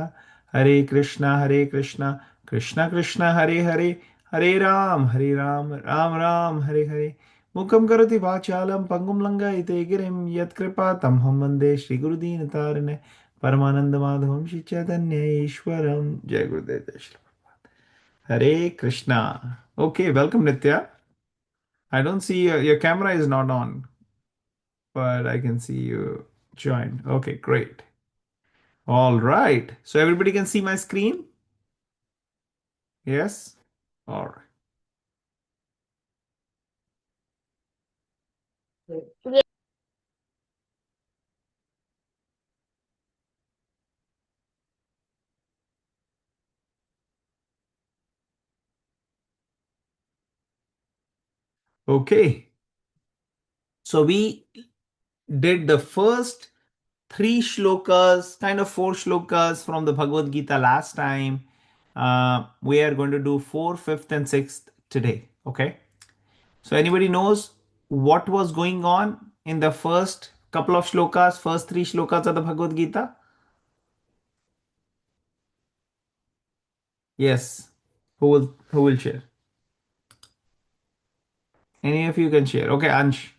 Govinda. Hare Krishna, Krishna Krishna, Hare Hare, Hare Ram, Ram Ram, Hare Hare. Mukam karoti vachalam pangum langa ite girim yat kripa tam ham vande Shri Guru Dinatarine Paramananda Madhavam Shri Chaitanya Ishwaram. Jai Gurudev Jai Shri Hare Krishna. Okay, welcome Nitya. I don't see your camera is not on, but I can see you joined. Okay, great. All right. So everybody can see my screen? Yes? All right. Yeah. Okay. So we did the first three shlokas, kind of four shlokas from the Bhagavad Gita last time. We are going to do fourth, fifth, and sixth today. Okay. So anybody knows what was going on in the first couple of shlokas, first three shlokas of the Bhagavad Gita? Yes. Who will share? Any of you can share. Okay, Ansh.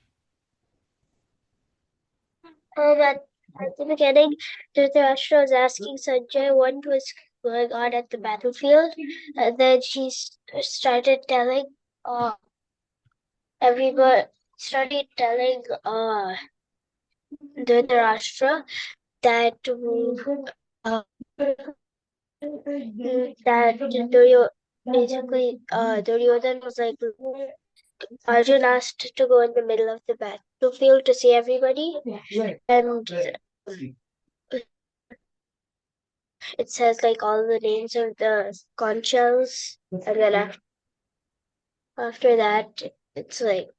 At the beginning, Dhritarashtra was asking Sanjay what was going on at the battlefield, and then started telling everybody started telling Dhritarashtra that Duryodhan was like Arjun asked to go in the middle of the battlefield to see everybody, and it says like all the names of the conch shells, and then after that, it's like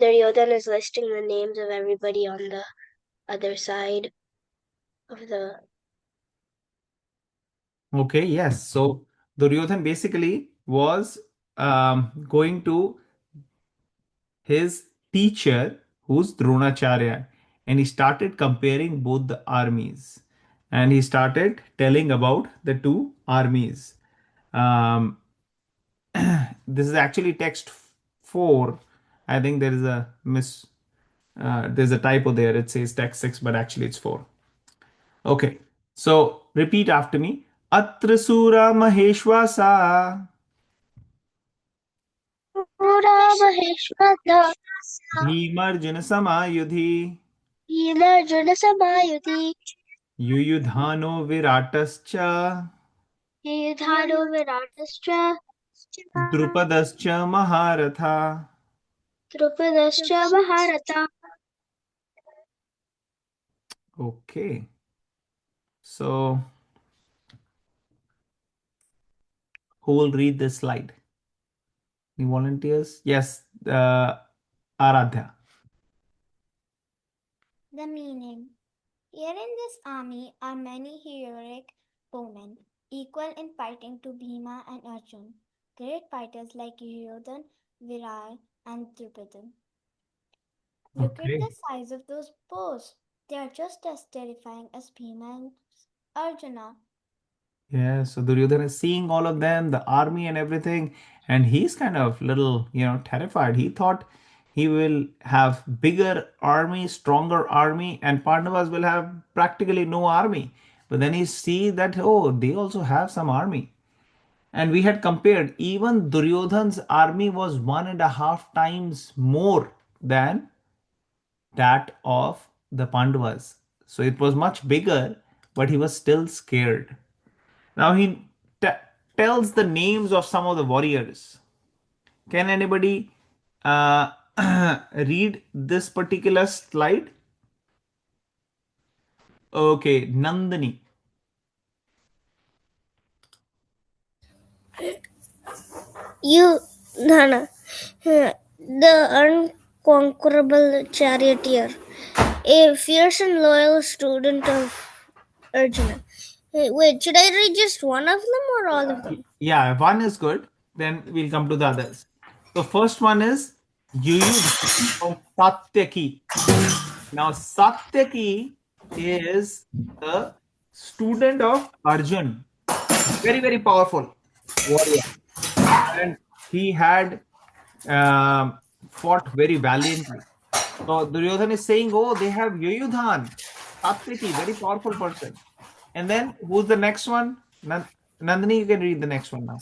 Duryodhan is listing the names of everybody on the other side of the. Okay, yes. So Duryodhan basically was going to his teacher, who's Dronacharya, and he started comparing both the armies. And he started telling about the two armies. Um, this is actually text 4. I think there is a there's a typo there. It says text 6, but actually it's 4. Okay, so repeat after me. Atra Sura Maheshwasa Maheshwara Bhimarjuna Samayudhi Arjuna Samayuti Yuyudhano Viratascha Yudhano Viratascha Drupadascha Maharatha. Drupadascha Maharata. Okay, so who will read this slide? Any volunteers? Yes, Aradhya. The meaning. Here in this army are many heroic bowmen, equal in fighting to Bhima and Arjun, great fighters like Duryodhan, Virar, and Drupada. Look at Okay. the size of those bows. They are just as terrifying as Bhima and Arjuna. Yeah, so Duryodhana is seeing all of them, the army and everything, and he's kind of little, terrified. He thought he will have bigger army, stronger army, and Pandavas will have practically no army. But then he see that, oh, they also have some army. And we had compared, even Duryodhan's army was 1.5 times more than that of the Pandavas. So it was much bigger, but he was still scared. Now he tells the names of some of the warriors. Can anybody read this particular slide? Okay, Nandini. Nana, the unconquerable charioteer, a fierce and loyal student of Arjuna. Wait, should I read just one of them or all of them? Yeah, one is good. Then we'll come to the others. So first one is Yuyudh Satyaki. Now Satyaki is the student of Arjun, very, very powerful warrior. And he had um, fought very valiantly. So Duryodhan is saying, oh, they have Yuyudhan, Satviki, very powerful person. And then who's the next one? Nandini, you can read the next one now.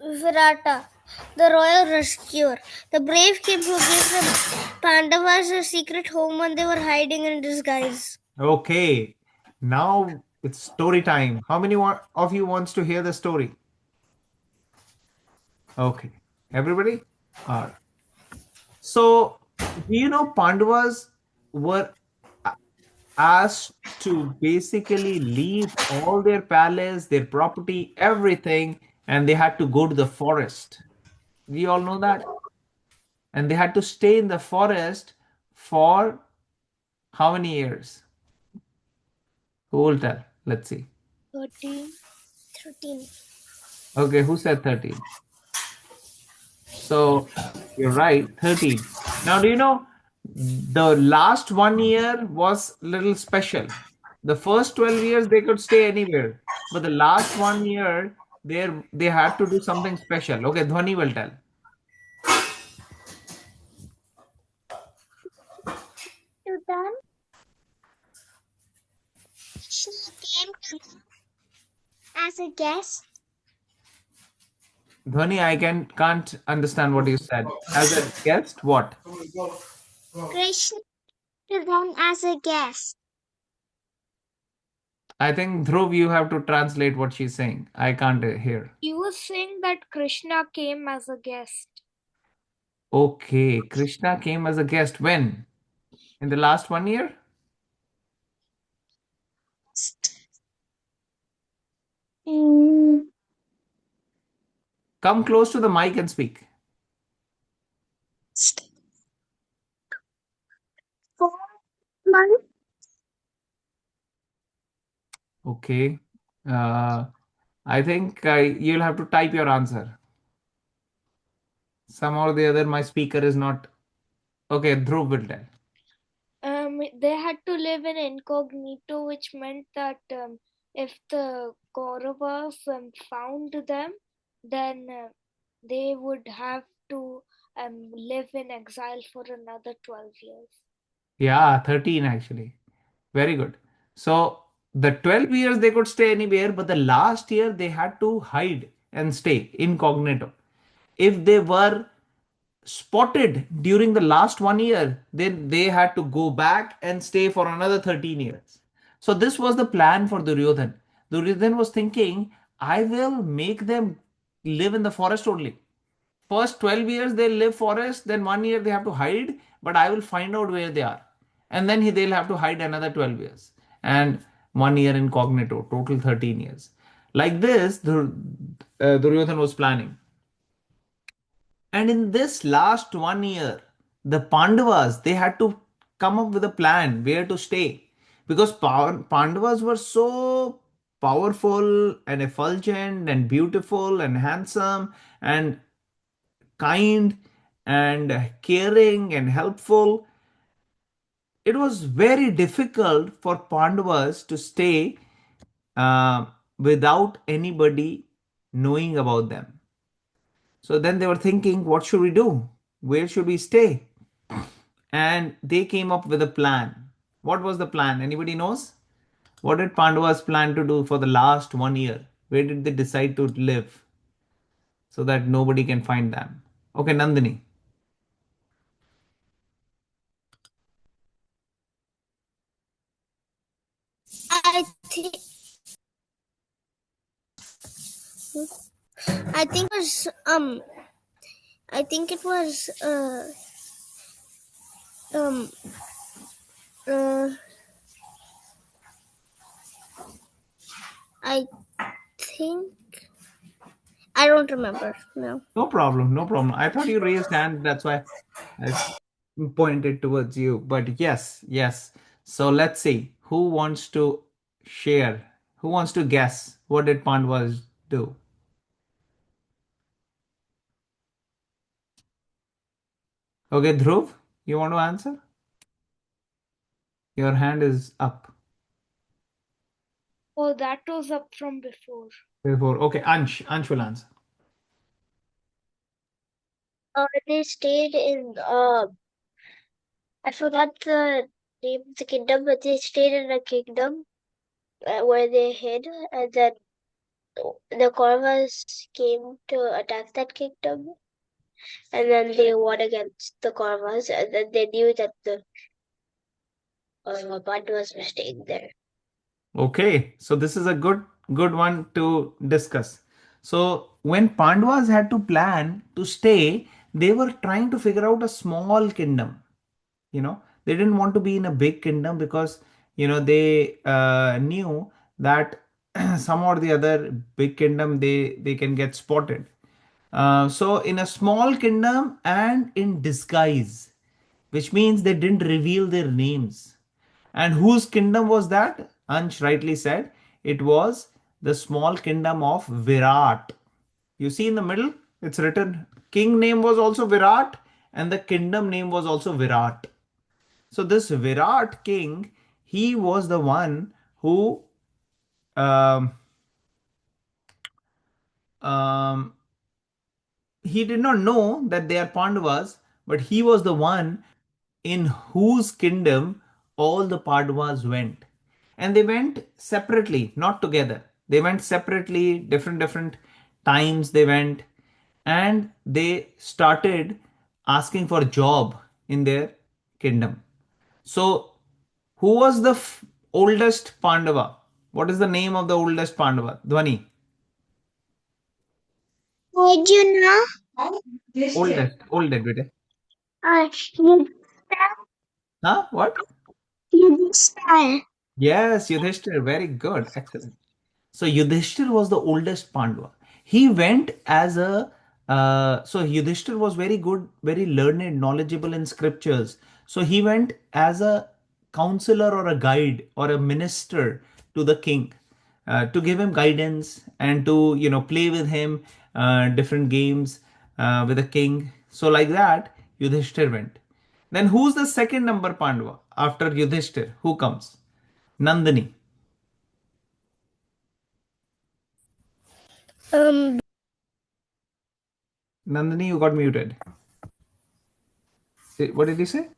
Virata, the royal rescuer, the brave king who gave the Pandavas a secret home when they were hiding in disguise. Okay, now it's story time. How many of you wants to hear the story? Okay, everybody? All right. So, do you know Pandavas were asked to basically leave all their palace, their property, everything, and they had to go to the forest. We all know that. And they had to stay in the forest for how many years? Who will tell? Let's see. 13. 13. Okay, who said 13? So you're right, 13. Now, do you know the last 1 year was little special? The first 12 years they could stay anywhere, but the last 1 year they had to do something special. Okay, Dhwani will tell. You done? She came as a guest. Dhwani, I can't understand what you said. As a guest, what? Krishna to them as a guest. I think Dhruv, you have to translate what she's saying. I can't hear. You were saying that Krishna came as a guest. Okay, Krishna came as a guest when? In the last 1 year? Mm, Come close to the mic and speak. 4 months. Okay. Uh, I think you'll have to type your answer. Somehow or the other, my speaker is not. Okay, Dhruv will tell. They had to live in incognito, which meant that if the Kauravas found them, then they would have to live in exile for another 12 years. Yeah, 13 actually. Very good. So the 12 years they could stay anywhere, but the last year they had to hide and stay incognito. If they were spotted during the last 1 year, then they had to go back and stay for another 13 years. So this was the plan for Duryodhan. Duryodhan was thinking, I will make them live in the forest only. First 12 years they live forest, then 1 year they have to hide, but I will find out where they are. And then they'll have to hide another 12 years. And 1 year incognito, total 13 years. Like this, Duryodhan was planning. And in this last 1 year, the Pandavas, they had to come up with a plan where to stay. Because Pandavas were so powerful and effulgent and beautiful and handsome and kind and caring and helpful. It was very difficult for Pandavas to stay without anybody knowing about them. So then they were thinking, what should we do? Where should we stay? And they came up with a plan. What was the plan? Anybody knows? What did Pandavas plan to do for the last 1 year? Where did they decide to live so that nobody can find them? Okay, Nandini. I think I think it was I think it was um uh I think I don't remember. No. No problem, no problem. I thought you raised hand, that's why I pointed towards you. But yes, yes. So let's see who wants to share. Who wants to guess what did Pandavas do? Okay, Dhruv, you want to answer? Your hand is up. Oh, that was up from before. Before. Okay, Ansh will answer. They stayed in I forgot the name of the kingdom, but they stayed in a kingdom where they hid, and then the Kauravas came to attack that kingdom, and then they won against the Kauravas, and then they knew that the Pandavas were staying there. Okay, so this is a good one to discuss. So when Pandavas had to plan to stay, they were trying to figure out a small kingdom. They didn't want to be in a big kingdom because they knew that some or the other big kingdom they can get spotted. So in a small kingdom and in disguise, which means they didn't reveal their names. And whose kingdom was that? Ansh rightly said it was the small kingdom of Virat. You see in the middle, it's written king name was also Virat and the kingdom name was also Virat. So this Virat king, he was the one who um, um, he did not know that they are Pandavas, but he was the one in whose kingdom all the Pandavas went. And they went separately, not together. They went separately, different times they went, and they started asking for a job in their kingdom. So, who was the oldest Pandava? What is the name of the oldest Pandava? Dhwani. Arjuna, Oldest, beta. you Huh? What? Yudhishthira. Yes, Yudhishthir. Very good. Excellent. So Yudhishthir was the oldest Pandava. He went as a so Yudhishthir was very good, very learned, knowledgeable in scriptures. So he went as a counselor or a guide or a minister to the king to give him guidance and to play with him different games with the king. So like that, Yudhishthir went. Then who's the second number Pandava after Yudhishthir? Who comes? Nandini. Um, Nandini, you got muted. What did you say?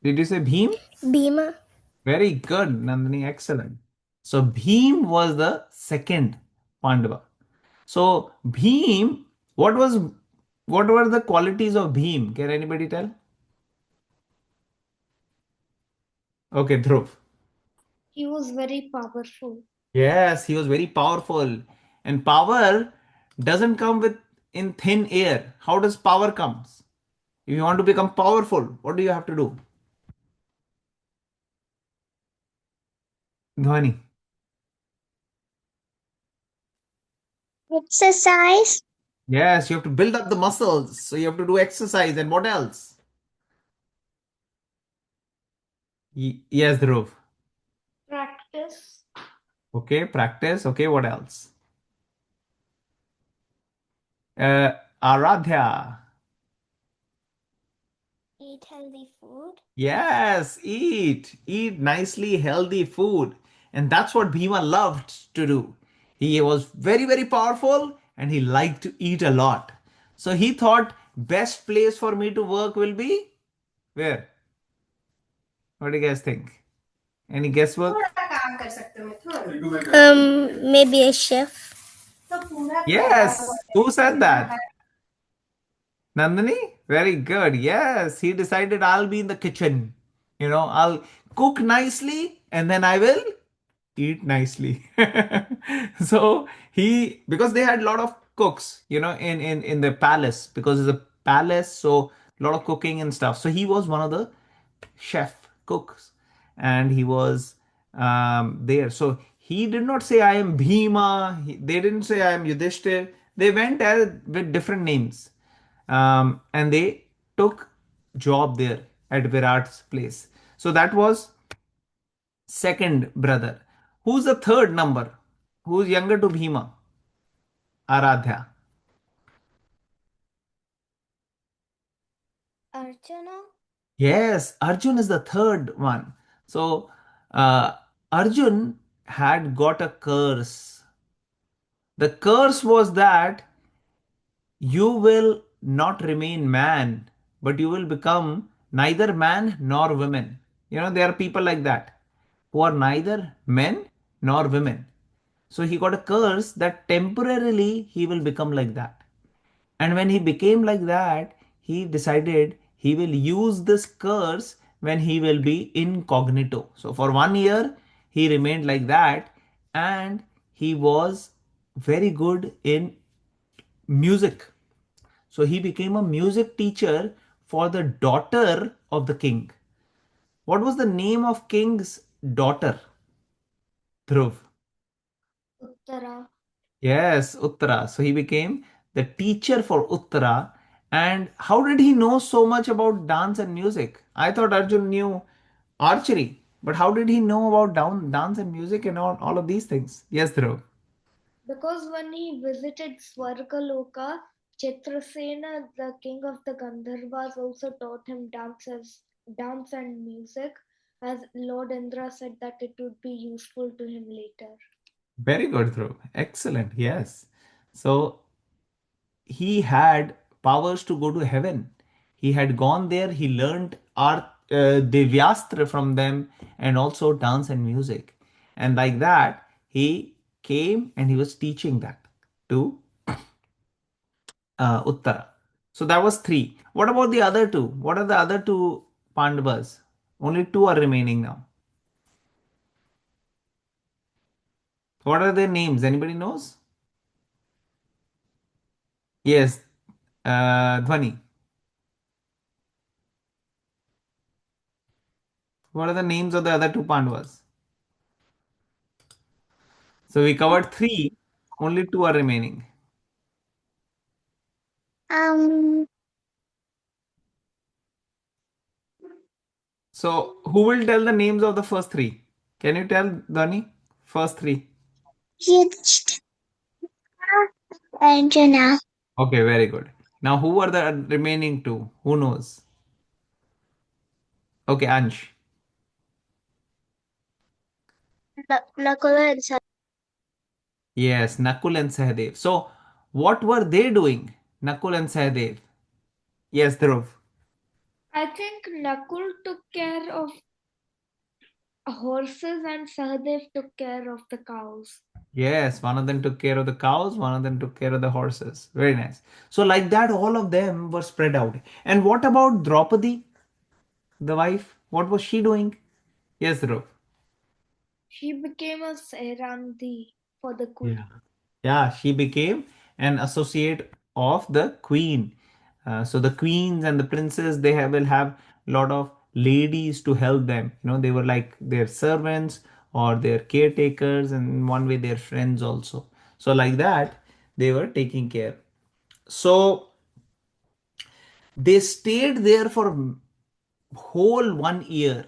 Did you say Bhim? Bhima. Very good, Nandini. Excellent. So Bhim was the second Pandava. So Bhim, what were the qualities of Bhim? Can anybody tell? Okay, Dhruv. He was very powerful. Yes, he was very powerful. And power doesn't come with in thin air. How does power comes? If you want to become powerful, what do you have to do? Dhwani. Exercise. Yes, you have to build up the muscles. So you have to do exercise. And what else? Yes, Dhruv. Practice. Okay, practice. Okay, what else? Aradhya. Eat healthy food. Yes, eat nicely healthy food. And that's what Bhima loved to do. He was very powerful and he liked to eat a lot. So he thought best place for me to work will be where? What do you guys think? Any guesswork? Maybe a chef. Yes. Who said that? Nandini? Very good. Yes, he decided I'll be in the kitchen. I'll cook nicely and then I will eat nicely. So because they had a lot of cooks, in the palace because it's a palace, so a lot of cooking and stuff. So he was one of the chef cooks, and he was there. So he did not say I am Bhima. They didn't say I am Yudhishthir. They went with different names, and they took job there at Virat's place. So that was second brother. Who's the third number? Who's younger to Bhima? Aradhya. Arjuna. Yes, Arjun is the third one. So Uh, Arjun had got a curse. The curse was that you will not remain man, but you will become neither man nor woman. There are people like that who are neither men nor women. So he got a curse that temporarily he will become like that. And when he became like that, he decided he will use this curse when he will be incognito. So for 1 year, he remained like that, and he was very good in music. So he became a music teacher for the daughter of the king. What was the name of king's daughter? Dhruv. Uttara. Yes, Uttara. So he became the teacher for Uttara. And how did he know so much about dance and music? I thought Arjun knew archery, but how did he know about dance and music and all of these things? Yes, Dhruv. Because when he visited Swargaloka, Chitrasena, the king of the Gandharvas, also taught him dance and music, as Lord Indra said that it would be useful to him later. Very good, Dhruv. Excellent. Yes. So he had powers to go to heaven. He had gone there, he learned art, Divyastra from them, and also dance and music. And like that, he came and he was teaching that to Uttara. So that was three. What about the other two? What are the other two Pandavas? Only two are remaining now. What are their names? Anybody knows? Yes, Dhvani. What are the names of the other two Pandavas? So we covered three, only two are remaining. Um, So who will tell the names of the first three? Can you tell, Dhani? First three. Yudhishthira, Arjuna, Okay, very good. Now who are the remaining two? Who knows? Okay, Ansh. Nakula and Sahdev. Yes, Nakul and Sahadev. So what were they doing? Nakul and Sahadev. Yes, Dhruv. I think Nakul took care of horses and Sahadev took care of the cows. Yes, one of them took care of the cows, one of them took care of the horses. Very nice. So like that, all of them were spread out. And what about Draupadi, the wife? What was she doing? Yes, Dhruv. She became a Sairandi for the Yeah. queen. Yeah, she became an associate of the queen. So the queens and the princes, will have a lot of ladies to help them. They were like their servants or their caretakers, and in one way their friends also. So like that, they were taking care. So they stayed there for whole 1 year,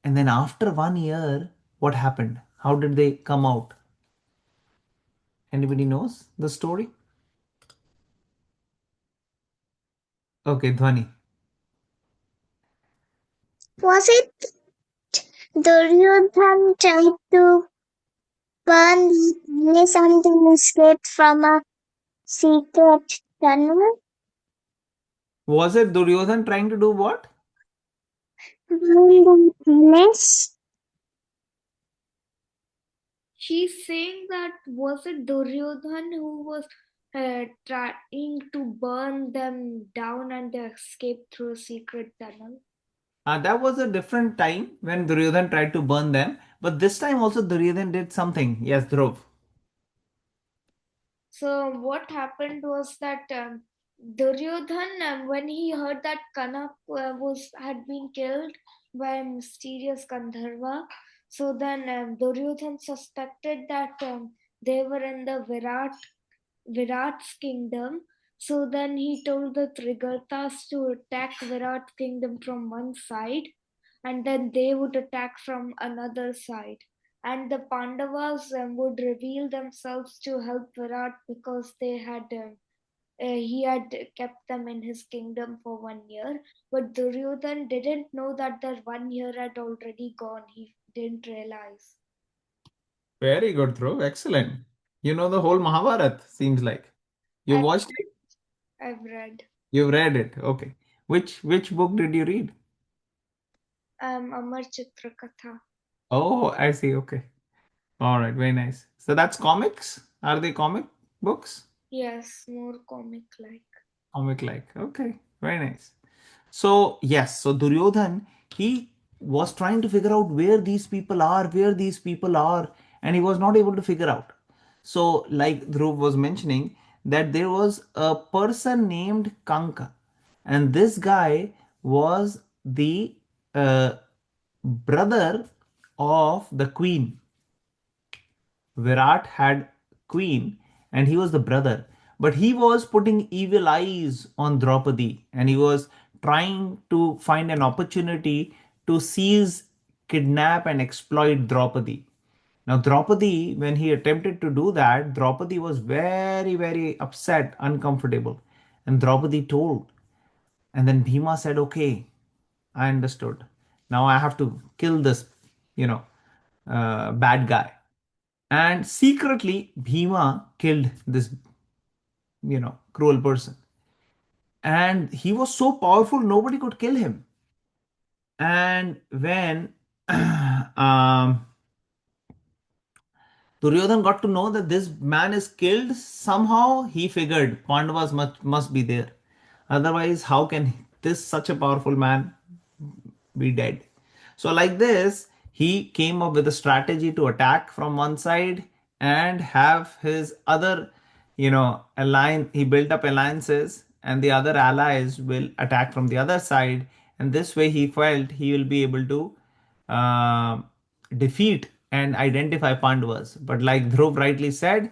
and then after 1 year, what happened? How did they come out? Anybody knows the story? Okay, Dhwani. Was it Duryodhan tried to burn the palace and then escaped from a secret tunnel? Was it Duryodhan trying to do what? Burn the palace? She's saying that was it Duryodhan who was trying to burn them down and they escaped through a secret tunnel? That was a different time when Duryodhan tried to burn them, but this time also Duryodhan did something. Yes, Dhruv. So what happened was that Duryodhan, when he heard that Kanak had been killed by a mysterious Gandharva, so then Duryodhan suspected that they were in the Virat's kingdom. So then he told the Trigartas to attack Virat kingdom from one side, and then they would attack from another side. And the Pandavas would reveal themselves to help Virat because he had kept them in his kingdom for 1 year. But Duryodhan didn't know that 1 year had already gone. didn't realize. Very good, Dhruv. Excellent. You know the whole Mahabharata, seems like. You I, watched it? I've read You've read it. Okay. Which book did you read? Amar Chitra Katha. Oh, I see. Okay. All right. Very nice. So that's comics? Are they comic books? Yes, more comic like. Comic like. Okay. Very nice. So, yes, so Duryodhan, he was trying to figure out where these people are, and he was not able to figure out. So, like Dhruv was mentioning, that there was a person named Kanka, and this guy was the uh, brother of the queen. Virat had queen and he was the brother. But he was putting evil eyes on Draupadi and he was trying to find an opportunity to seize, kidnap, and exploit Draupadi. Now, Draupadi, when he attempted to do that, Draupadi was very, very upset, uncomfortable. And Draupadi told. And then Bhima said, okay, I understood. Now I have to kill this, you know, bad guy. And secretly Bhima killed this cruel person, and he was so powerful nobody could kill him. And when Duryodhan got to know that this man is killed, somehow he figured Pandavas must be there, otherwise how can this such a powerful man be dead. So, like this, he came up with a strategy to attack from one side and have his other, he built up alliances and the other allies will attack from the other side. And this way, he felt he will be able to uh, defeat and identify Pandavas. But, like Dhruv rightly said,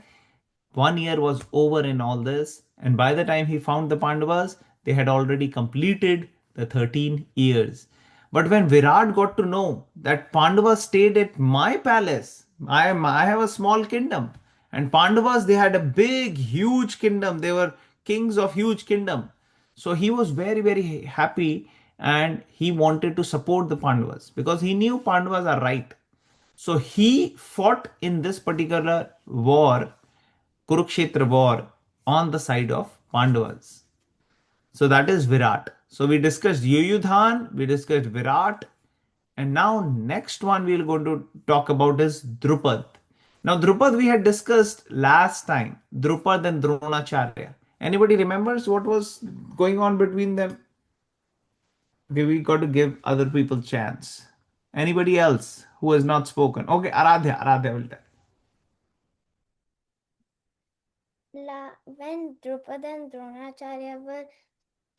1 year was over in all this, and by the time he found the Pandavas, they had already completed the 13 years. But when Virat got to know that Pandavas stayed at my palace, I have a small kingdom, and Pandavas they had a big, huge kingdom. They were kings of huge kingdom. So he was very, very happy, and he wanted to support the Pandavas because he knew Pandavas are right. So he fought in this particular war, Kurukshetra war, on the side of Pandavas. So that is Virat. So we discussed Yuyudhan, we discussed Virat, and now next one we're going to talk about is Drupad. Now Drupad we had discussed last time, Drupad and Dronacharya. Anybody remembers what was going on between them? Okay, we got to give other people chance. Anybody else who has not spoken? Okay, Aradhya will tell. When Drupad and Dronacharya were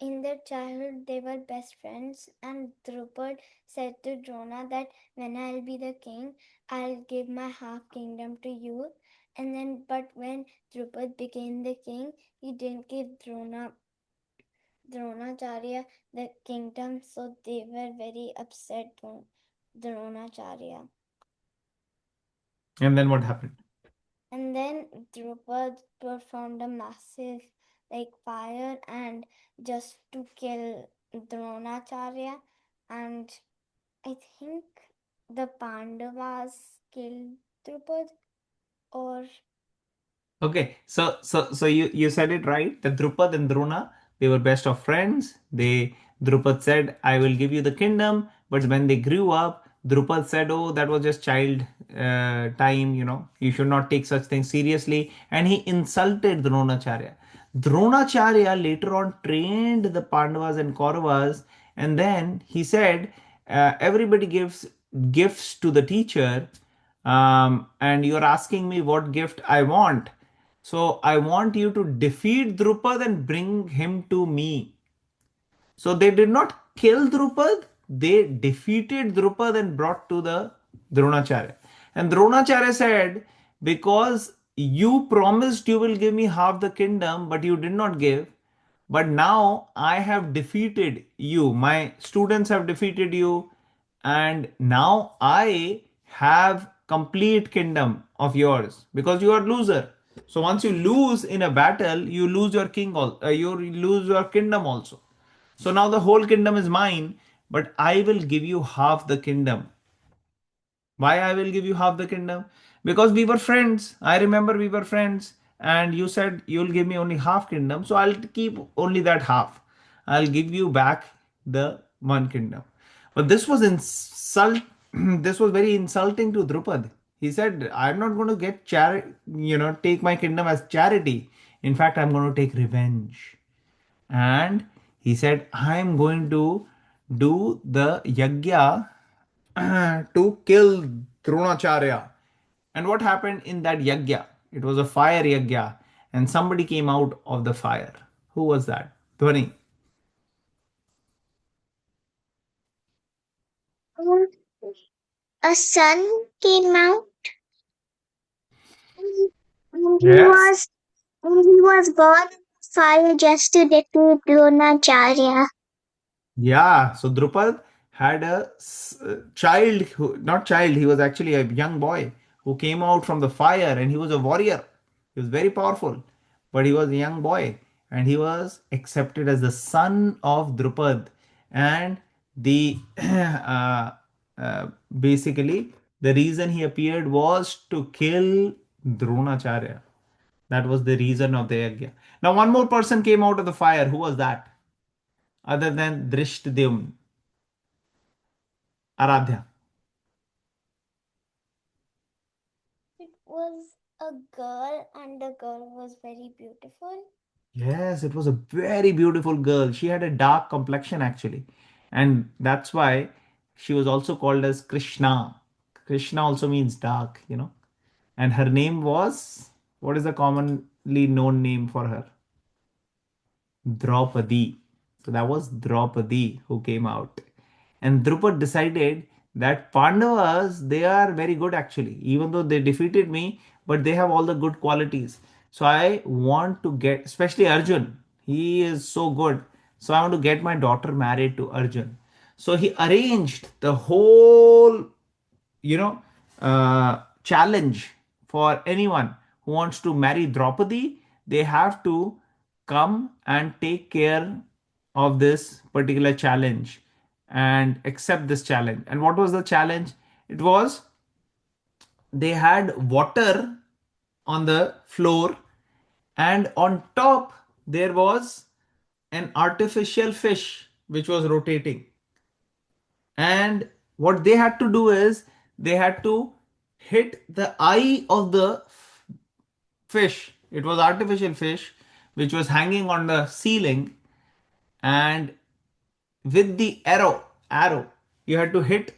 in their childhood, they were best friends, and Drupad said to Drona that when I'll be the king, I'll give my half kingdom to you. And then, but when Drupad became the king, he didn't give Dronacharya the kingdom, so they were very upset. Dronacharya. And then what happened? And then Drupad performed a massive fire and just to kill Dronacharya, and I think the Pandavas killed Drupad, or Okay, so you said it right. The Drupad and Drona, they were best of friends. Drupad said, "I will give you the kingdom," but when they grew up, Drupad said, "Oh, that was just child time. You should not take such things seriously," and he insulted Dronacharya. Dronacharya later on trained the Pandavas and Kauravas, and then he said, "Everybody gives gifts to the teacher." And you're asking me what gift I want. So I want you to defeat Drupad and bring him to me. So they did not kill Drupad, they defeated Drupad and brought to the Dronacharya. And Dronacharya said, because you promised you will give me half the kingdom, but you did not give, but now I have defeated you. My students have defeated you, and now I have complete kingdom of yours because you are loser. So once you lose in a battle, you lose your you lose your kingdom also. So now the whole kingdom is mine, but I will give you half the kingdom. Why I will give you half the kingdom? Because we were friends. I remember we were friends, and you said you'll give me only half kingdom, so I'll keep only that half. I'll give you back the one kingdom. But this was insult. This was very insulting to Drupad. He said, "I'm not going to get take my kingdom as charity. In fact, I'm going to take revenge." And he said, "I'm going to do the yagya to kill Dronacharya." And what happened in that yagya? It was a fire yagya, and somebody came out of the fire. Who was that? Dhwani. Um, a son came out, and Yes. he was born in fire just to defeat Dronacharya. Yeah, so Drupad had a child, not child, he was actually a young boy who came out from the fire, and he was a warrior. He was very powerful, but he was a young boy, and he was accepted as the son of Drupad. And the basically the reason he appeared was to kill Dronacharya. That was the reason of the yajna. Now, one more person came out of the fire. Who was that? Other than Drishtadyumna, Aradhya. It was a girl, and the girl was very beautiful. Yes, it was a very beautiful girl. She had a dark complexion actually. And that's why she was also called as Krishna. Krishna also means dark. And her name was, what is the commonly known name for her? Draupadi. So that was Draupadi who came out. And Drupad decided that Pandavas, they are very good actually, even though they defeated me, but they have all the good qualities. So I want to get, especially Arjun, he is so good. So I want to get my daughter married to Arjun. So he arranged the whole challenge for anyone who wants to marry Draupadi. They have to come and take care of this particular challenge and accept this challenge. And what was the challenge? It was they had water on the floor, and on top there was an artificial fish which was rotating. And what they had to do is they had to hit the eye of the fish. It was artificial fish which was hanging on the ceiling, and with the arrow you had to hit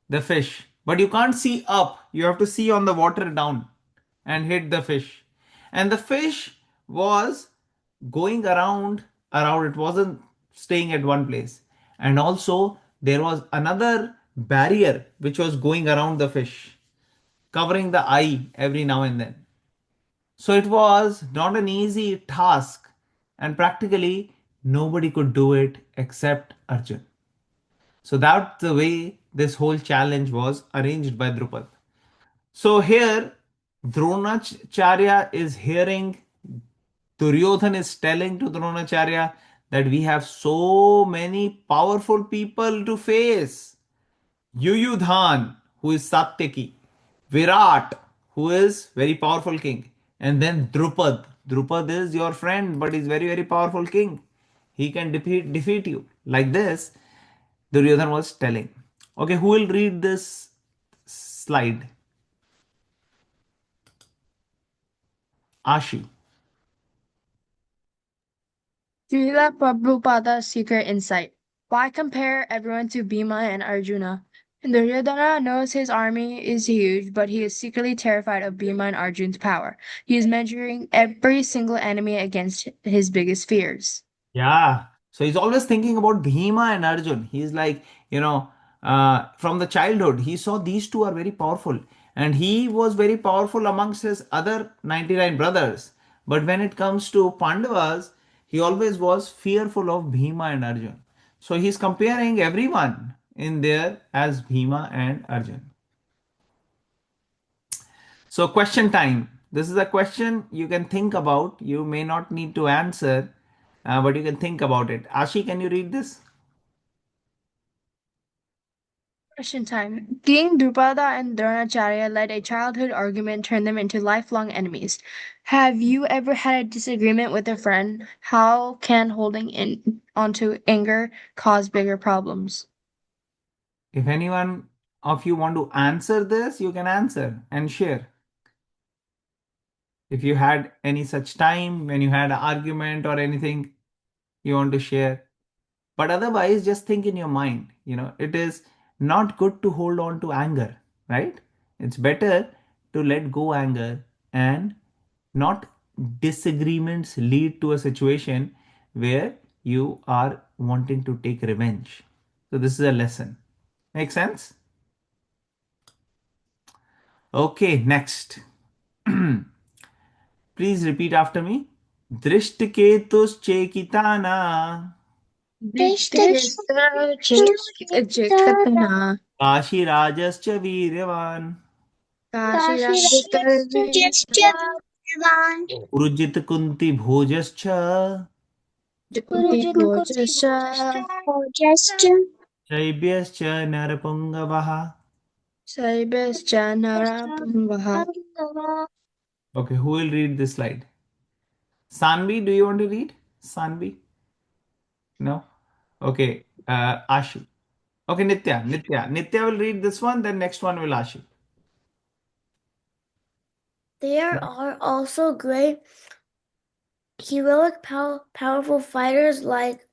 the fish, but you can't see up, you have to see on the water down and hit the fish. And the fish was going around, it wasn't staying at one place. And also there was another barrier which was going around the fish, covering the eye every now and then. So it was not an easy task, and practically nobody could do it except Arjun. So that's the way this whole challenge was arranged by Drupad. So here, Dronacharya is hearing, Duryodhan is telling to Dronacharya that we have so many powerful people to face. Yuyudhan, who is Satyaki, Virat, who is very powerful king, and then Drupad. Drupad is your friend, but he's very, very powerful king. He can defeat you. Like this, Duryodhan was telling. Okay, who will read this slide? Ashi. Srila Prabhupada's secret insight. Why compare everyone to Bhima and Arjuna? Duryodhana knows his army is huge, but he is secretly terrified of Bhima and Arjun's power. He is measuring every single enemy against his biggest fears. Yeah. So he's always thinking about Bhima and Arjun. He's like, from the childhood, he saw these two are very powerful. And he was very powerful amongst his other 99 brothers. But when it comes to Pandavas, he always was fearful of Bhima and Arjun. So he's comparing everyone in there as Bhima and Arjun. So, question time. This is a question you can think about. You may not need to answer, but you can think about it. Ashi, can you read this? Question time. King Drupada and Dronacharya let a childhood argument turn them into lifelong enemies. Have you ever had a disagreement with a friend? How can holding in onto anger cause bigger problems? If anyone of you want to answer this, you can answer and share. If you had any such time when you had an argument or anything you want to share. But otherwise, just think in your mind, it is not good to hold on to anger, right? It's better to let go anger, and not disagreements lead to a situation where you are wanting to take revenge. So this is a lesson. Make sense? Okay, next. Please repeat after me. Drishtaketuschekitana Jekatana. काशीराजश्च वीर्यवान् पुरुजितकुन्तिभोजश्च शैब्यश्च नरपुङ्गवः. Okay, who will read this slide? Sanvi, do you want to read? Sanvi? No? Okay, Ashi. Okay, Nitya. Nitya will read this one, then next one will Ashi. There are also great heroic, powerful fighters like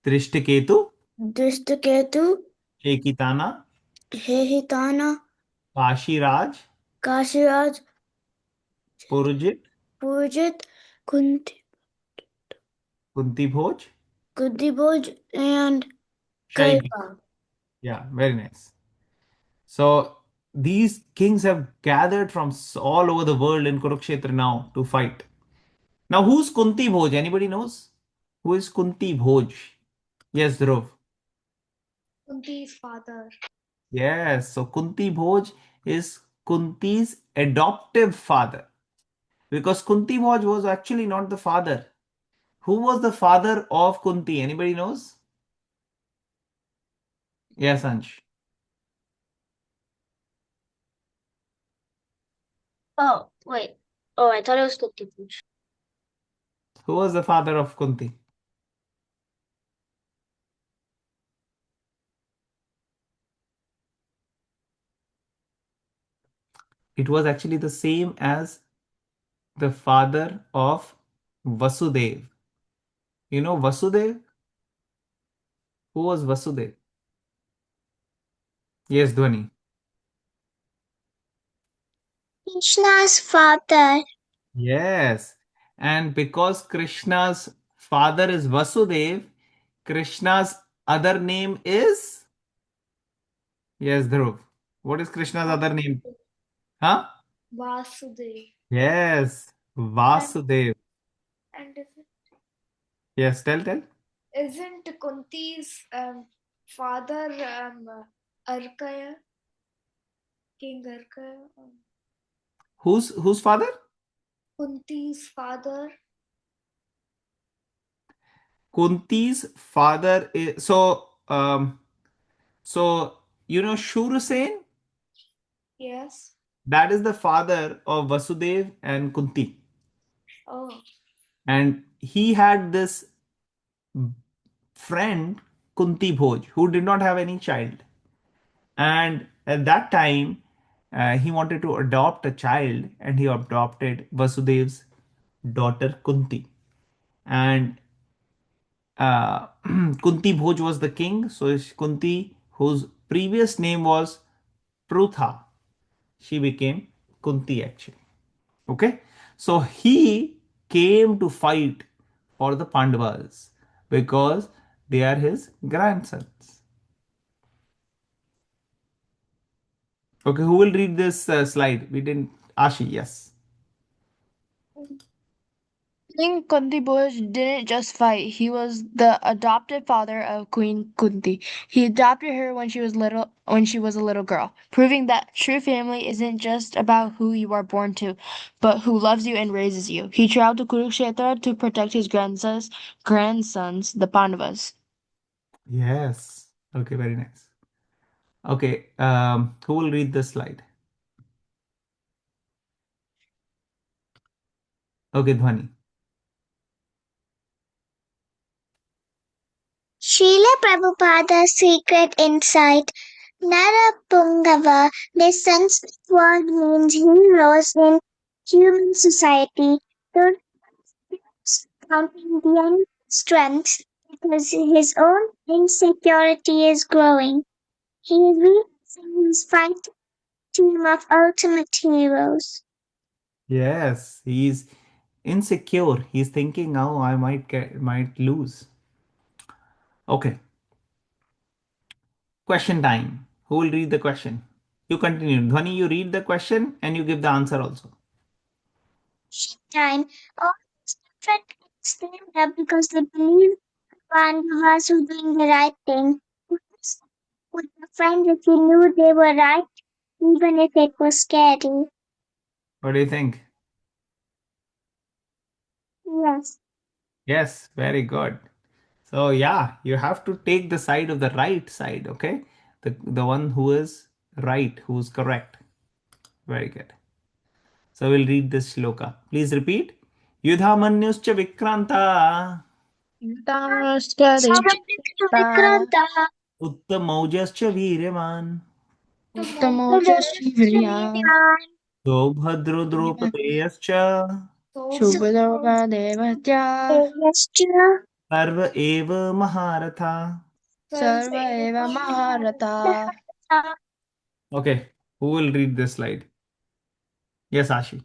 Drishtaketu, Drishtaketu, Shekitana, Hehitana, Kashiraj, Kashiraj, Purujit, Purjit, Kuntibhoj, Kundiboj, and Shaibya. Kaipa. Yeah, very nice. So these kings have gathered from all over the world in Kurukshetra now to fight. Now, who's Kunti Bhoj? Anybody knows? Who is Kunti Bhoj? Yes, Dhruv. Kunti's father. Yes, so Kunti Bhoj is Kunti's adoptive father. Because Kunti Bhoj was actually not the father. Who was the father of Kunti? Anybody knows? Yes, Ansh. Oh, wait. Oh, I thought it was Kunti. Who was the father of Kunti? It was actually the same as the father of Vasudev. You know Vasudev? Who was Vasudev? Yes, Dhwani. Krishna's father. Yes. And because Krishna's father is Vasudev, Krishna's other name is? Yes, Dhruv. What is Krishna's other name? Huh? Vasudev. Yes, Vasudev. And Yes, tell. isn't Kunti's father Arkaya? King Arkaya? Whose father? Kunti's father. Kunti's father is so Shurusen, Yes. that is the father of Vasudev and Kunti. Oh. And he had this friend Kunti Bhoj who did not have any child. And at that time, he wanted to adopt a child, and he adopted Vasudev's daughter Kunti. And Kunti Bhoj was the king. So Kunti, whose previous name was Prutha, she became Kunti actually. Okay, so he came to fight for the Pandavas because they are his grandsons. Okay, who will read this slide? We didn't. Ashi, yes. King Kuntiboj didn't just fight, he was the adopted father of Queen Kunti. He adopted her when she was a little girl, proving that true family isn't just about who you are born to, but who loves you and raises you. He traveled to Kurukshetra to protect his grandsons, the Pandavas. Yes. Okay, very nice. Okay, who will read this slide? Okay, Dhwani. Srila Prabhupada's secret insight. Narapungava descends word means heroes in human society. Those counting the enemy's strength because his own insecurity is growing. He is realizing his fight team of ultimate heroes. Yes, he's insecure. He's thinking, "Oh, I might lose." Okay, question time. Who will read the question? You continue. Dhwani, you read the question and you give the answer also. Time. All these different stand up because they believe Pandavas were doing the right thing. With their friends if you knew they were right, even if it was scary. What do you think? Yes. Yes, very good. So yeah, you have to take the side of the right side, okay? The one who is right, who's correct. Very good. So we'll read this shloka. Please repeat. Yudhamanyuscha vikranta Uttamaushta उत्तमौजश्च वीर्यवान् Uttamaushashivriya सौभद्रो द्रौपदेयश्च Shubhadogadevatya सर्व एव महारथा. Sarva eva Maharata. Okay, who will read this slide? Yes, Ashi.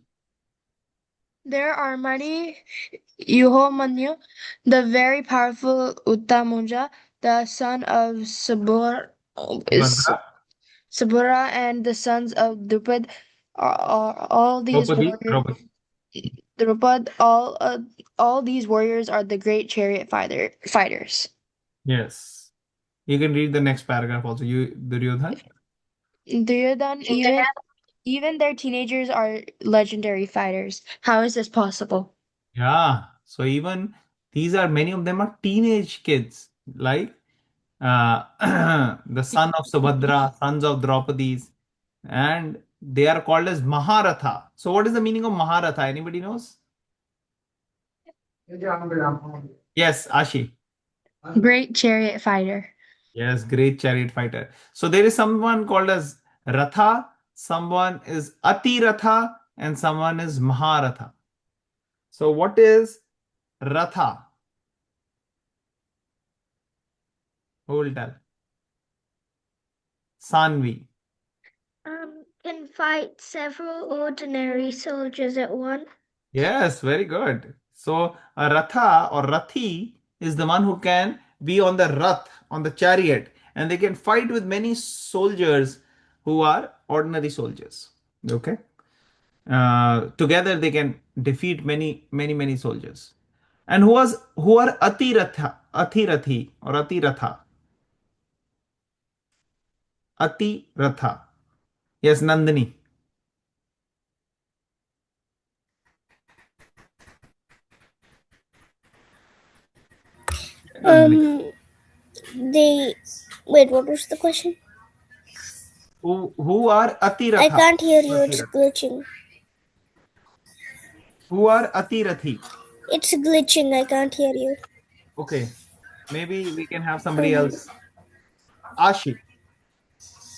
There are many Yuhomanyu, the very powerful Uttamunja, the son of is Subhadra. Sabura, and the sons of Drupad. Are all these Draupadi. warriors, Draupadi. Drupad, all these warriors are the great chariot fighters. Yes. You can read the next paragraph also. You, Duryodhan. Duryodhan, even their teenagers are legendary fighters. How is this possible? Yeah. So even these are many of them are teenage kids, like the son of Subhadra, sons of Draupadis, and they are called as Maharatha. So what is the meaning of Maharatha? Anybody knows? Yes, Ashi. Great chariot fighter. Yes, great chariot fighter. So there is someone called as Ratha, someone is Ati Ratha, and someone is Maharatha. So what is Ratha? Who will tell? Sanvi. Can fight several ordinary soldiers at once. Yes, very good. So a Ratha or Rathi is the one who can be on the Rath, on the chariot, and they can fight with many soldiers who are ordinary soldiers. Okay. Together they can defeat many soldiers. And who are Atirathi or Atiratha? Atiratha. Yes, Nandini. Nandini. They wait. What was the question? Who are I Atiratha? can't hear you. It's glitching. Who are Atirathi? It's glitching. I can't hear you. Okay, maybe we can have somebody else. Ashi.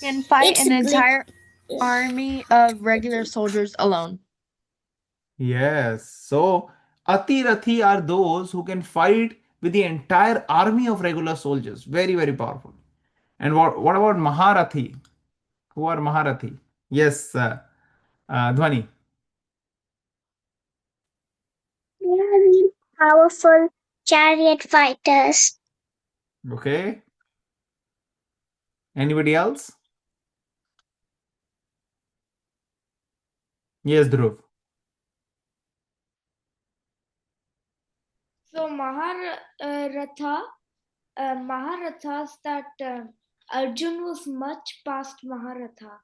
Can fight It's an glitch. entire army of regular soldiers alone. Yes. So Atirathi are those who can fight with the entire army of regular soldiers. Very powerful. And what about Maharathi? Who are Maharathi? Yes, Dhwani. They are really powerful chariot fighters. Okay. Anybody else? Yes, Dhruv. So Maharathas that Arjun was much past Maharatha.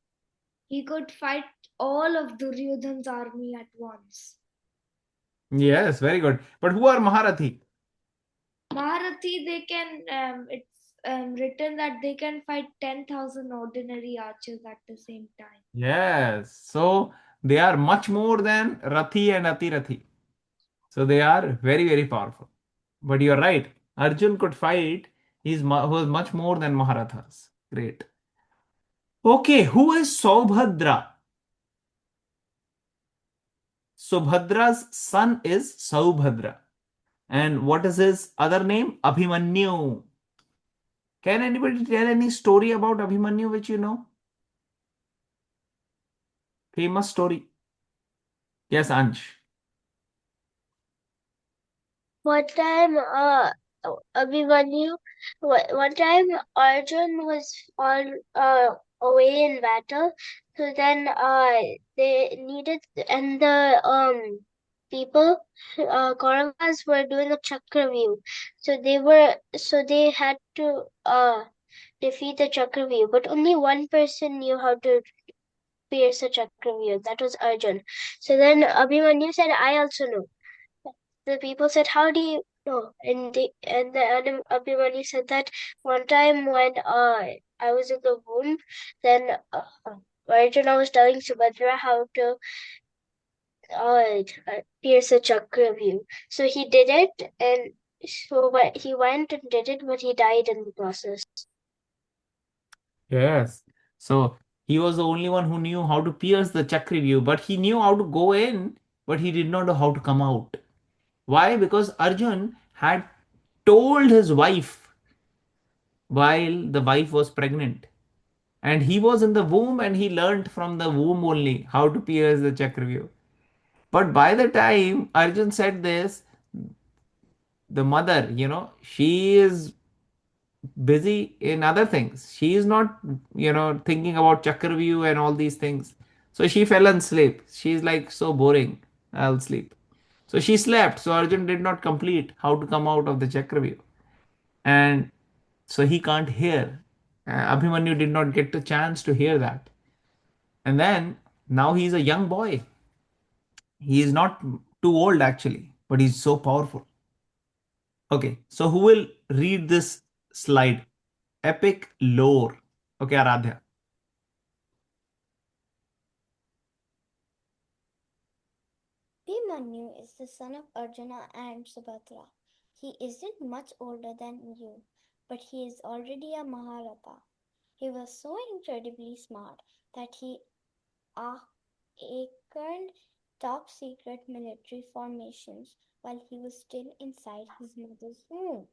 He could fight all of Duryodhan's army at once. Yes, very good. But who are Maharathi? Maharathi, they can it's written that they can fight 10,000 ordinary archers at the same time. Yes. So they are much more than Rathi and Atirathi. So they are very, very powerful. But you're right. Arjun could fight. Was much more than Maharathas. Great. Okay, who is Saubhadra? Subhadra's son is Saubhadra. And what is his other name? Abhimanyu. Can anybody tell any story about Abhimanyu which you know? Famous story. Yes, Ansh. One time, Abhimanyu, one time Arjun was on away in battle, so then they needed, and the people, Kauravas were doing a Chakravyuh, so they had to defeat the Chakravyuh, but only one person knew how to pierce a Chakravyuh, that was Arjun. So then Abhimanyu said, I also know. The people said, how do you know? And Abhimanyu said that one time when I was in the womb, then Arjuna was telling Subhadra how to pierce a Chakravyuh. So he did it, and so he went and did it, but he died in the process. Yes. So he was the only one who knew how to pierce the Chakravyuh, but he knew how to go in, but he did not know how to come out. Why? Because Arjun had told his wife while the wife was pregnant. And he was in the womb and he learnt from the womb only how to pierce the Chakravyuh. But by the time Arjun said this, the mother, she is busy in other things. She is not, thinking about Chakravyuh and all these things. So she fell asleep. She's like, so boring. I'll sleep. So she slept. So Arjun did not complete how to come out of the Chakravyuh. And so he can't hear. Abhimanyu did not get the chance to hear that. And then now he's a young boy. He is not too old actually, but he's so powerful. Okay, so who will read this slide? Epic lore. Okay, Aradhya. Abhimanyu is the son of Arjuna and Subhadra. He isn't much older than you, but he is already a Maharatha. He was so incredibly smart that he earned top secret military formations while he was still inside his mother's womb.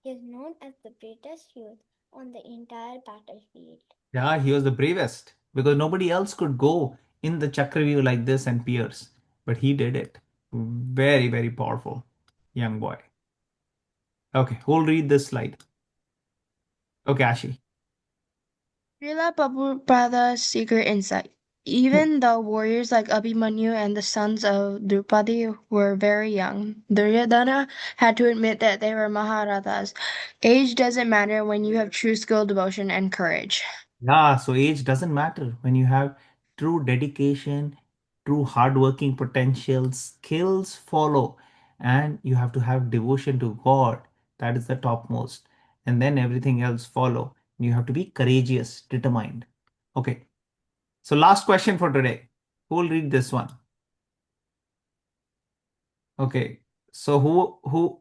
He is known as the greatest youth on the entire battlefield. Yeah, he was the bravest because nobody else could go in the Chakravyuh like this and pierce. But he did it. Very, very powerful young boy. Okay, who'll read this slide? Okay, Ashi. Srila Prabhupada's secret insight. Even though warriors like Abhimanyu and the sons of Drupadi were very young, Duryodhana had to admit that they were Maharathas. Age doesn't matter when you have true skill, devotion, and courage. Yeah, so age doesn't matter when you have true dedication, true hardworking potential, skills follow, and you have to have devotion to God. That is the topmost. And then everything else follow. You have to be courageous, determined. Okay. So last question for today. Who will read this one? Okay. So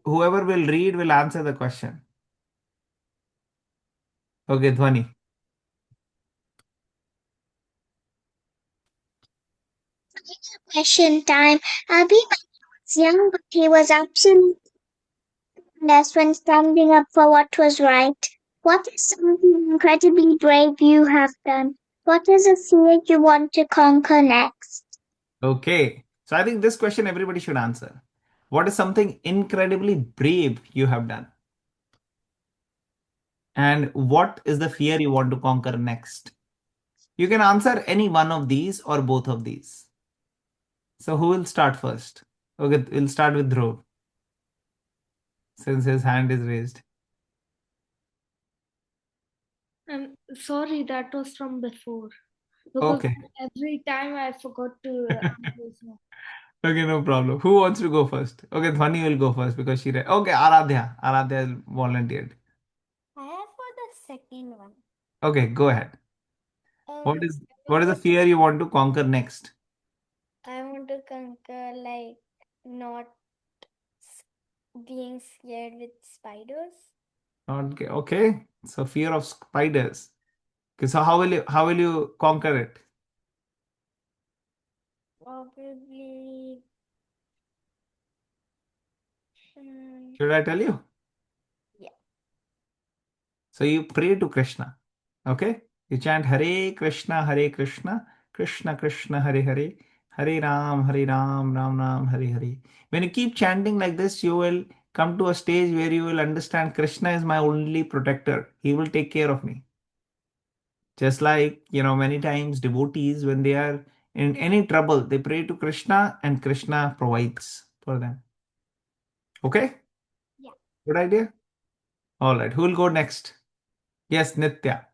whoever will read will answer the question. Okay, Dhwani. Question time. Abhimanyu was young, but he was absolutely fearless when standing up for what was right. What is something incredibly brave you have done? What is a fear you want to conquer next? Okay. So I think this question everybody should answer. What is something incredibly brave you have done? And what is the fear you want to conquer next? You can answer any one of these or both of these. So who will start first? Okay, we'll start with Dhruv since his hand is raised. I'm sorry, that was from before. Because Okay. every time I forgot to raise my. Okay, no problem. Who wants to go first? Okay, Dhwani will go first because she read. Okay, Aradhya. Aradhya volunteered. I have for second one. Okay, go ahead. What Um, is I what want is the to, fear you want to conquer next? I want to conquer like not s- being scared with spiders. Okay, okay. So fear of spiders. Okay, so how will you conquer it? Probably. Um, Should I tell you? yeah. So you pray to Krishna. Okay? You chant Hare Krishna, Krishna Krishna, Hare Hare, Hare Ram, Ram Ram, Hare Hare. When you keep chanting like this, you will come to a stage where you will understand Krishna is my only protector. He will take care of me. Just like, many times devotees, when they are in any trouble, they pray to Krishna and Krishna provides for them. Okay? Yeah. Good idea? All right. Who will go next? Yes, Nitya.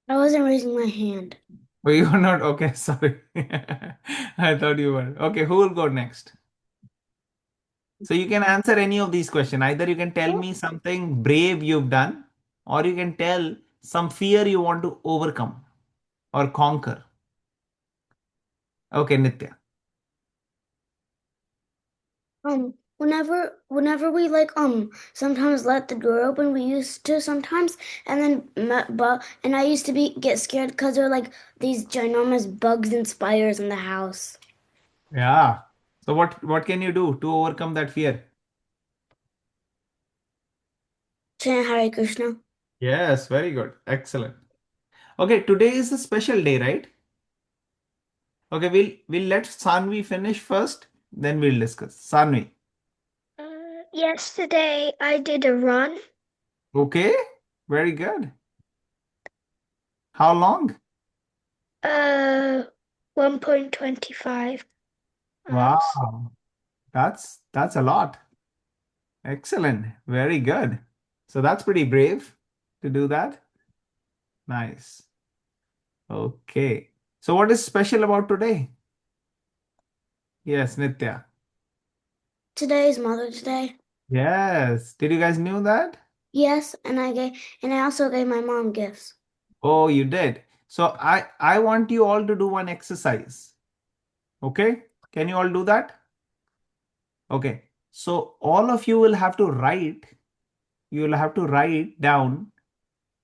I wasn't raising my hand. Oh, you are not? Okay, sorry. I thought you were. Okay, who will go next? So you can answer any of these questions. Either you can tell me something brave you've done, or you can tell some fear you want to overcome or conquer. Okay, Nitya. Whenever we like sometimes let the door open, we used to sometimes, and and I used to get scared because there were like these ginormous bugs and spiders in the house. Yeah. So what can you do to overcome that fear? Chant Hare Krishna. Yes, very good. Excellent. Okay, today is a special day, right? Okay, we'll let Sanvi finish first, then we'll discuss. Sanvi. Yesterday I did a run. Okay, very good. How long? 1.25 miles. Wow, that's a lot. Excellent. Very good. So that's pretty brave to do that. Nice. Okay. So what is special about today? Yes, Nitya. Today is Mother's Day. Yes. Did you guys knew that? Yes, and I also gave my mom gifts. Oh, you did. So I want you all to do one exercise. Okay? Can you all do that? Okay. So all of you will have to write down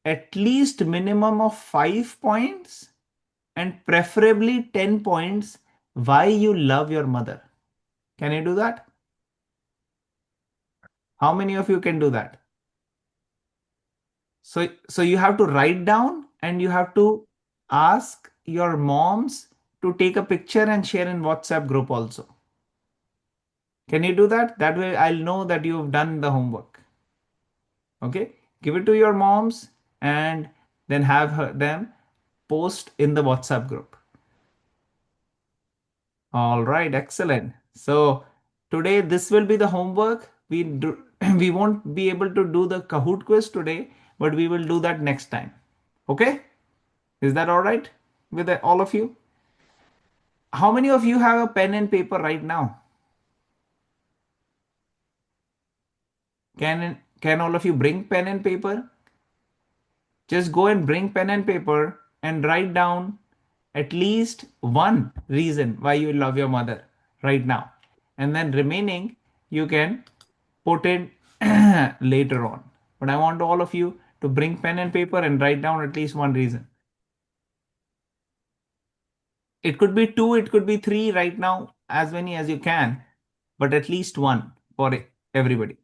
at least minimum of 5 points and preferably 10 points why you love your mother. Can you do that? How many of you can do that? So you have to write down and you have to ask your moms to take a picture and share in WhatsApp group also. Can you do that? That way I'll know that you've done the homework. Okay? Give it to your moms and then have them post in the WhatsApp group. All right, excellent. So today this will be the homework. We won't be able to do the Kahoot quiz today, but we will do that next time. Okay? Is that all right with all of you? How many of you have a pen and paper right now? Can all of you bring pen and paper? Just go and bring pen and paper and write down at least one reason why you love your mother right now. And then remaining you can put it later on. But I want all of you to bring pen and paper and write down at least one reason. It could be two, it could be three right now, as many as you can, but at least one for everybody.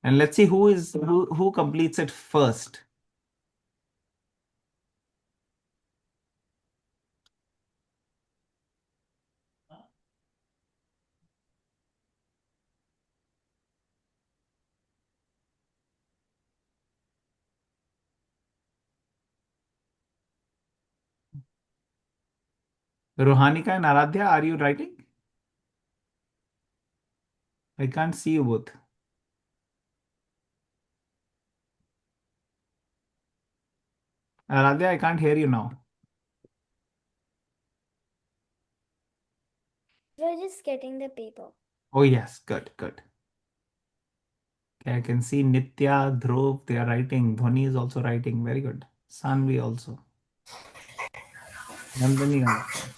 And let's see who completes it first. Rohanika and Aradhya, are you writing? I can't see you both. Aradhya, I can't hear you now. We're just getting the paper. Oh, yes. Good, good. Okay, I can see Nitya, Dhruv, they are writing. Dhwani is also writing. Very good. Sanvi also. Nandini also.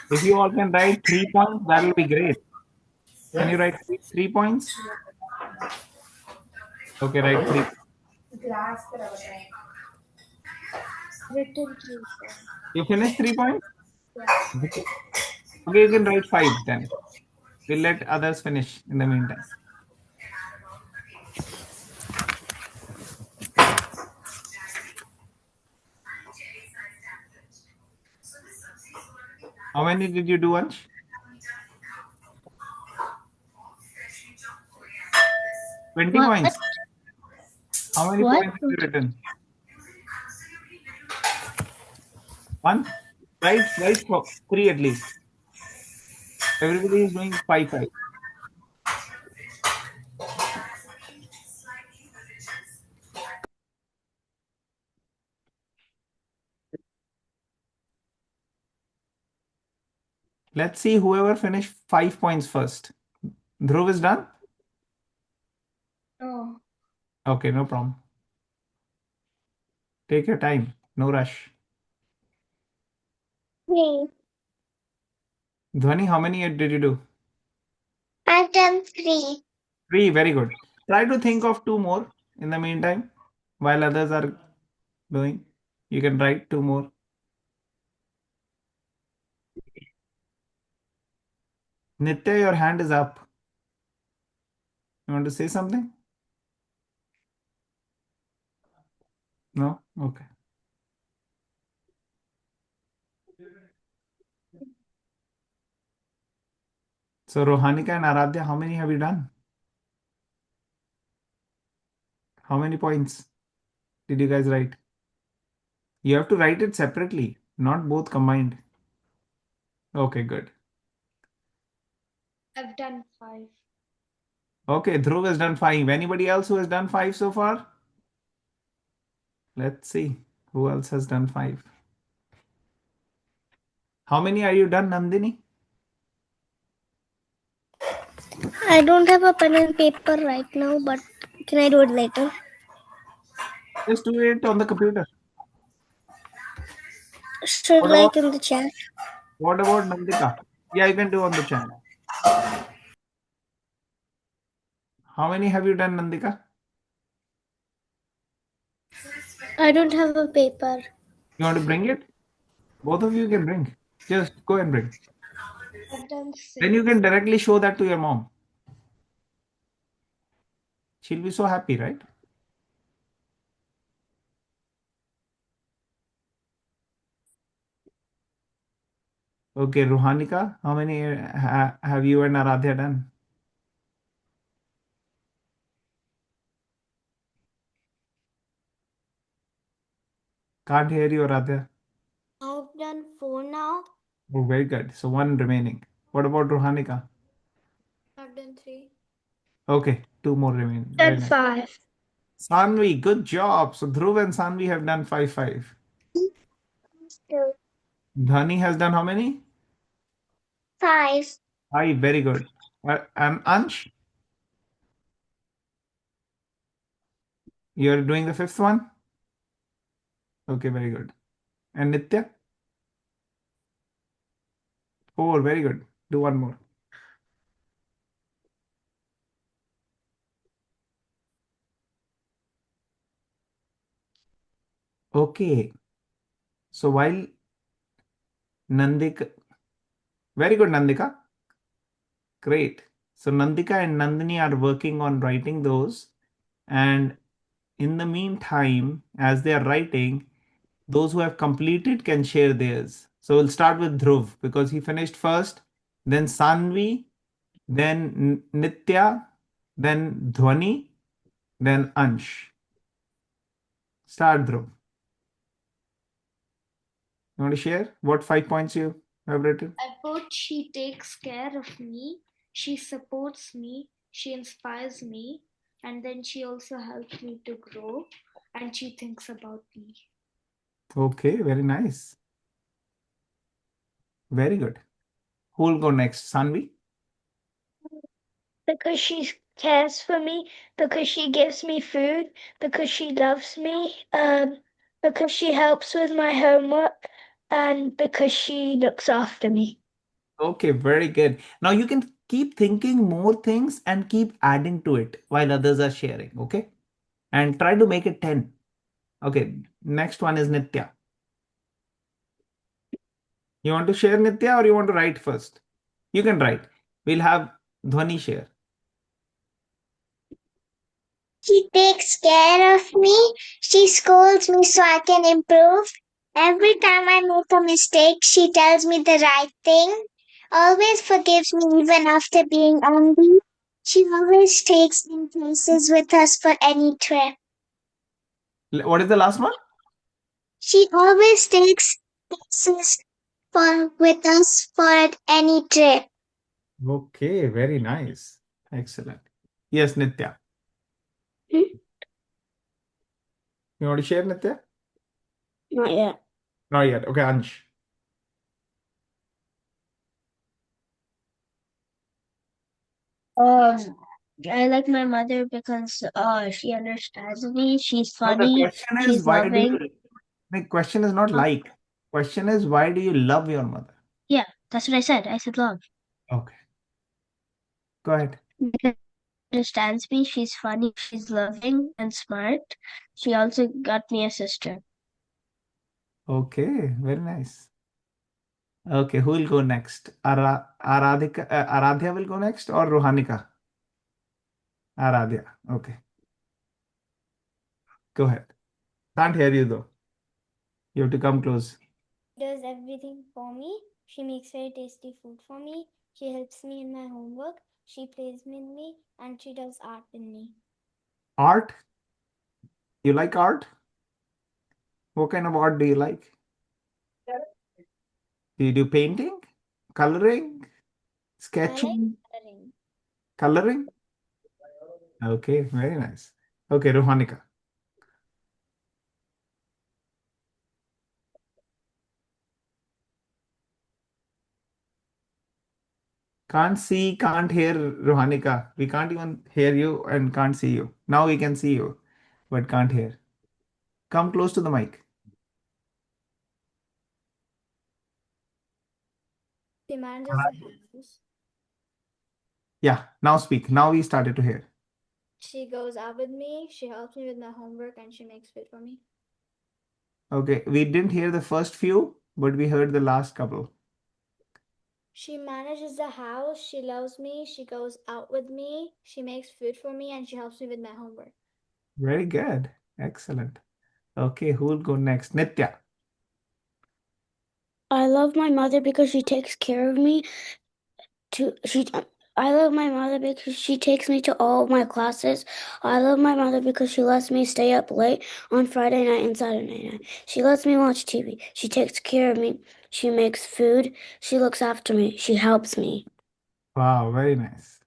If you all can write 3 points, that will be great. Can you write 3 points? Okay, write three. Written three, sir. You finish 3 points? Yeah. Okay, okay, you can write five then. We'll let others finish in the meantime. How many did you do, Ansh? 20 What? points. How many What? points have you written? One? Write for three at least. Everybody is doing five, five. Let's see whoever finished 5 points first. Dhruv is done? No. Okay, no problem. Take your time. No rush. Me. Dhwani, how many did you do? I've done 3. Three, very good. Try to think of two more in the meantime while others are doing. You can write two more. Nitya, your hand is up. You want to say something? No? Okay. So, Rohanika and Aradhya, how many have you done? How many points did you guys write? You have to write it separately, not both combined. Okay, good. I've done 5. Okay, Dhruv has done 5. Anybody else who has done 5 so far? Let's see who else has done 5. How many are you done, Nandini? I don't have a pen and paper right now, but can I do it later? Just do it on the computer. Should What about like in the chat? Nandika? Yeah, you can do on the chat. How many have you done, Nandika? I don't have a paper. You want to bring it? Both of you can bring. Just go and bring. I've done Then you 6. can directly show that to your mom. She'll be so happy, right? Okay, Ruhanika, how many have you and Aradhya done? Can't hear you, Aradhya. I've done 4 now. Oh, very good. So one remaining. What about Ruhanika? I've done 3. Okay, two more remaining. Very Done nice. 5. Sanvi, good job. So Dhruv and Sanvi have done 5-5. Dhani has done how many? 5. 5. Very good. And Ansh, you're doing the fifth one? Okay, very good. And Nitya? 4. Very good. Do one more. Okay. So while Nandika, very good, Nandika. Great. So Nandika and Nandini are working on writing those. And in the meantime, as they are writing, those who have completed can share theirs. So we'll start with Dhruv because he finished first, then Sanvi, then Nitya, then Dhwani, Then Ansh. Start, Dhruv. You want to share what 5 points you have written? I put she takes care of me, she supports me, she inspires me, and then she also helps me to grow and she thinks about me. Okay, very nice. Very good. Who will go next? Sanvi? Because she cares for me, because she gives me food, because she loves me, because she helps with my homework, and because she looks after me. Okay, very good. Now you can keep thinking more things and keep adding to it while others are sharing. Okay. And try to make it 10. Okay. Next one is Nitya. You want to share, Nitya, or you want to write first? You can write. We'll have Dhwani share. She takes care of me. She scolds me so I can improve. Every time I make a mistake, she tells me the right thing. Always forgives me even after being angry. She always takes me places with us for any trip. What is the last one? She always takes places for with us for any trip. Okay, very nice. Excellent. Yes, Nitya. Hmm? You want to share, Nitya? Not yet. Not yet. Okay, Ansh. I like my mother because she understands me. She's No, the funny. question is She's why do loving. you the question is not Uh, like. Question is why do you love your mother? yeah, that's what I said. I said love. Okay. Go ahead. Because she understands me. She's funny. She's loving and smart. She also got me a sister. Okay, very nice. Okay, who will go next? Aradhya will go next or Rohanika? Aradhya. Okay, go ahead. Can't hear you though. You have to come close. Does everything for me. She makes very tasty food for me. She helps me in my homework. She plays with me and she does art with me. Art? You like art? What kind of art do you like? Do you do painting? Coloring? I like Sketching? coloring. Coloring? Okay, very nice. Okay, Rohanika. Can't see, can't hear Rohanika. We can't even hear you and can't see you. Now we can see you, but can't hear. Come close to the mic. She manages the house. Yeah, now speak. Now we started to hear. She goes out with me. She helps me with my homework and she makes food for me. Okay, we didn't hear the first few, but we heard the last couple. She manages the house. She loves me. She goes out with me. She makes food for me and she helps me with my homework. Very good. Excellent. Okay, who will go next? Nitya. I love my mother because she takes care of me. I love my mother because she takes me to all of my classes. I love my mother because she lets me stay up late on Friday night and Saturday night. She lets me watch TV. She takes care of me. She makes food. She looks after me. She helps me. Wow, very nice.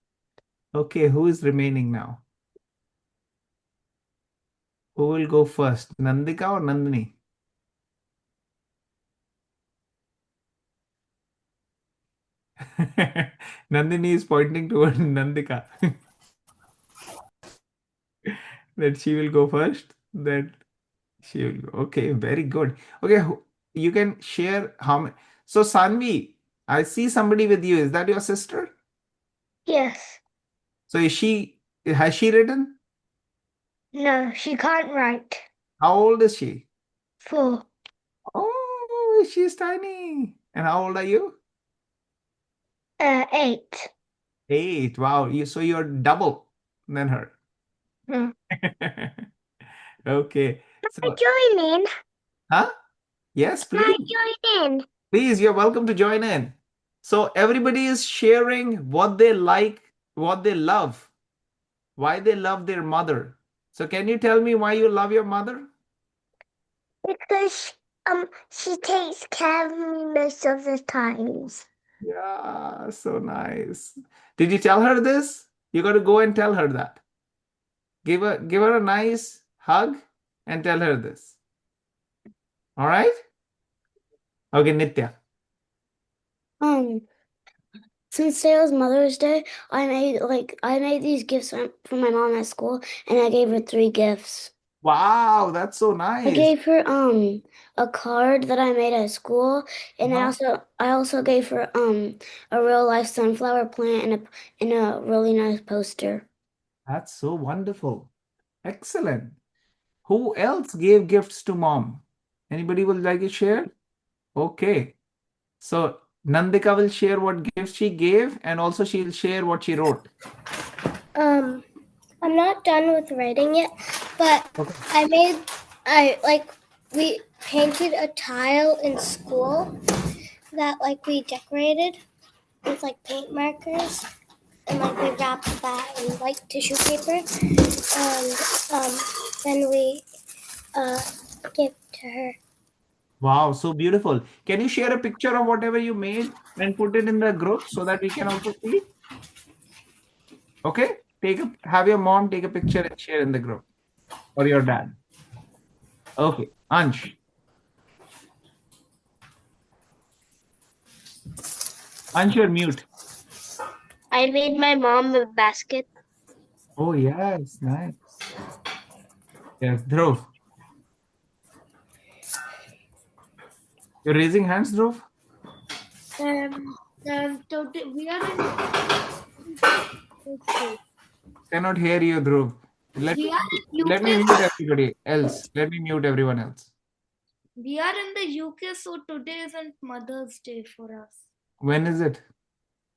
Okay, who is remaining now? Who will go first? Nandika or Nandini? Nandini is pointing toward Nandika. That she will go first. That she will go. Okay, very good. Okay, you can share how many. So, Sanvi, I see somebody with you. Is that your sister? Yes. So, has she written? No, she can't write. How old is she? 4. Oh, she's tiny. And how old are you? 8. 8. Wow. So you're double than her. Hmm. Okay. I So, join in. huh? Yes, I please. join in. Please, you're welcome to join in. So everybody is sharing what they like, what they love, why they love their mother. So can you tell me why you love your mother? Because she takes care of me most of the times. Yeah, so nice. Did you tell her this? You got to go and tell her that. Give her a nice hug and tell her this. All right? Okay, Nitya. Since today was Mother's Day, I made these gifts for my mom at school, and I gave her 3 gifts. Wow, that's so I nice. gave her a card that I made at school, and Uh-huh. I also gave her a real life sunflower plant and a really nice poster. That's so wonderful. Excellent. Who else gave gifts to mom? Anybody would like to share? Okay. So Nandika will share what gifts she gave and also she'll share what she wrote. I'm not done with writing yet, but Okay. we painted a tile in school that we decorated with paint markers, and we wrapped that in white tissue paper, and then we gave it to her. Wow, so beautiful. Can you share a picture of whatever you made and put it in the group so that we can also see? Okay? Have your mom take a picture and share in the group or your dad. Okay. Ansh. Ansh, you're mute. I made my mom a basket. Oh, yes. Nice. Yes. Dhruv. You're raising hands, Dhruv? Today we are in Cannot hear you, Dhruv. Let we me are in let me UK. mute everybody else. Let me mute everyone else. We are in the UK, so today isn't Mother's Day for us. When is it?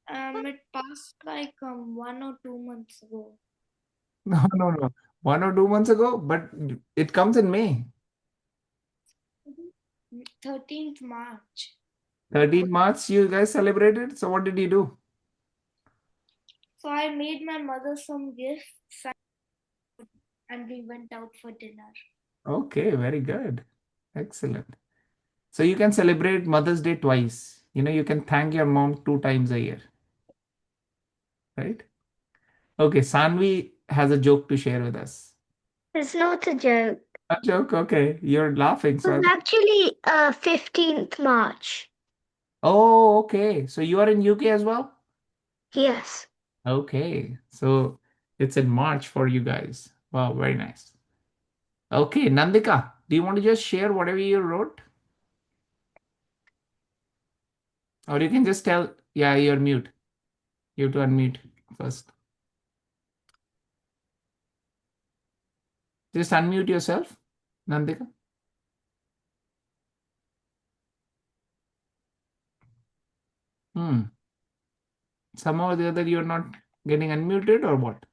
It passed 1 or 2 months ago. No, no, no. 1 or 2 months ago, but it comes in May. 13th March. 13 March, you guys celebrated. So what did you do? So I made my mother some gifts and we went out for dinner. Okay, very good. Excellent. So you can celebrate Mother's Day twice. You can thank your mom 2 times a year, right? Okay, Sanvi has a joke to share with us. It's not a joke. A joke, okay. You're laughing, It so was actually 15th March. Oh, okay. So you are in UK as well? Yes. Okay. So it's in March for you guys. Wow, very nice. Okay, Nandika, do you want to just share whatever you wrote? Or you can just tell, yeah, you're mute. You have to unmute first. Just unmute yourself, Nandika. Hmm. Somehow or the other, you're not getting unmuted or what?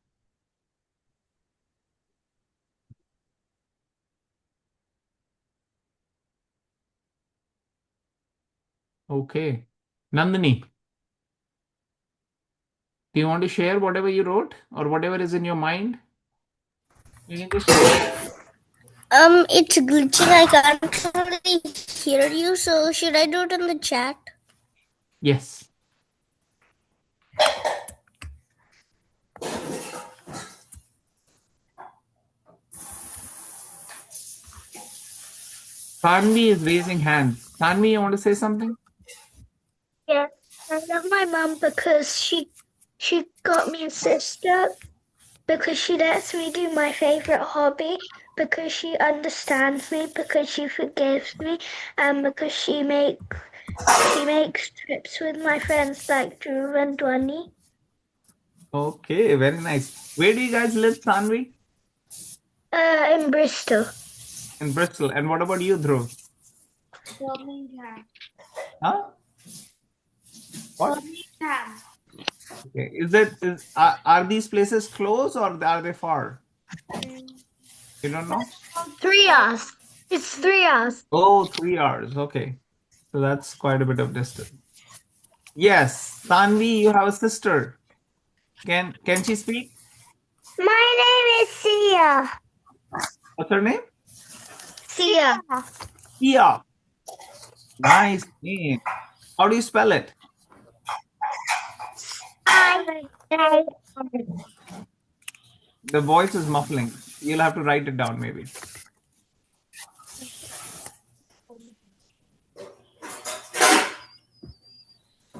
Okay. Nandini, do you want to share whatever you wrote or whatever is in your mind? You can just share. It's glitching. I can't really hear you. So should I do it in the chat? Yes. Tanvi is raising hands. Tanvi, you want to say something? Yeah, I love my mum because she got me a sister, because she lets me do my favorite hobby, because she understands me, because she forgives me, and because she makes trips with my friends like Drew and Dwani. Okay, very nice. Where do you guys live, Tanvi? In Bristol. In Bristol. And what about you, Dhruv? Birmingham. Huh? What? Birmingham. Okay. Are these places close or are they far? You don't know? 3 hours. It's 3 hours. Oh, 3 hours. Okay. So that's quite a bit of distance. Yes, Tanvi, you have a sister. Can she speak? My name is Sia. What's her name? Sia. Sia. Nice name. How do you spell it? The voice is muffling. You'll have to write it down maybe.